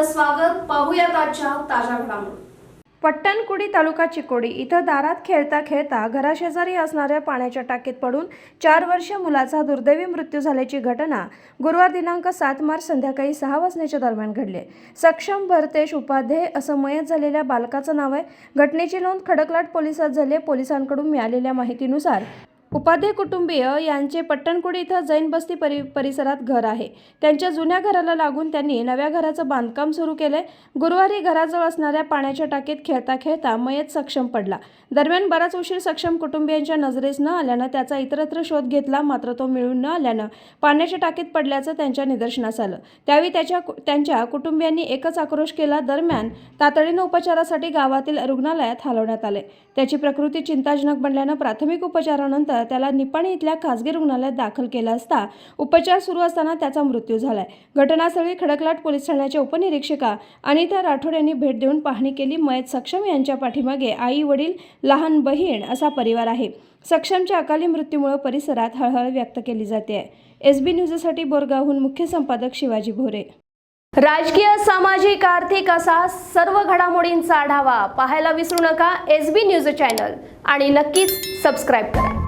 स्वागत. पाहूयात आजच्या ताज्या घडामोडी. पट्टणकुडी तालुका चिकोडी इथं दारात खेळता खेळता घराशेजारी असणाऱ्या पाण्याच्या टाकीत पडून 4 वर्षीय मुलाचा दुर्दैवी मृत्यू झाल्याची घटना गुरुवार दिनांक 7 मार्च संध्याकाळी 6 वाजण्याच्या दरम्यान घडली. सक्षम भरतेश उपाध्ये असं मयत झालेल्या बालकाचं नाव आहे. घटनेची नोंद खडकलाट पोलिसात झाली. पोलिसांकडून मिळालेल्या माहितीनुसार उपाध्ये कुटुंबीय यांचे पट्टणकुडी इथं जैन बस्ती परिसरात घर आहे. त्यांच्या जुन्या घराला लागून त्यांनी नव्या घराचं बांधकाम सुरू केलंय. गुरुवारी घराजवळ असणाऱ्या पाण्याच्या टाकीत खेळता खेळता मयत सक्षम पडला. दरम्यान बराच उशीर सक्षम कुटुंबियांच्या नजरेस न आल्यानं त्याचा इतरत्र शोध घेतला, मात्र तो मिळून न आल्यानं पाण्याच्या टाकीत पडल्याचं त्यांच्या निदर्शनास आलं. त्यावेळी त्यांच्या कुटुंबियांनी एकच आक्रोश केला. दरम्यान तातडीनं उपचारासाठी गावातील रुग्णालयात हलवण्यात आले. त्याची प्रकृती चिंताजनक बनल्यानं प्राथमिक उपचारानंतर त्याला निपाणी इथल्या खासगी रुग्णालयात दाखल केलं असता उपचार सुरू असताना त्याचा मृत्यू झालाय. घटनास्थळी खडकलाट पोलीस ठाण्याच्या उपनिरीक्षका अनिता राठोड यांनी भेट देऊन पाहणी केली. मयत सक्षम यांच्या पाठीमागे आई, वडील, लहान बहीण असा परिवार आहे. सक्षमच्या अकाली मृत्यूमुळे परिसरात हळहळ व्यक्त केली जाते. SB न्यूजसाठी बोरगावहून मुख्य संपादक शिवाजी भोरे. राजकीय, सामाजिक, आर्थिक असा सर्व घडामोडींचा आढावा पाहायला विसरू नका SB न्यूज चॅनल आणि नक्कीच सबस्क्राईब करा.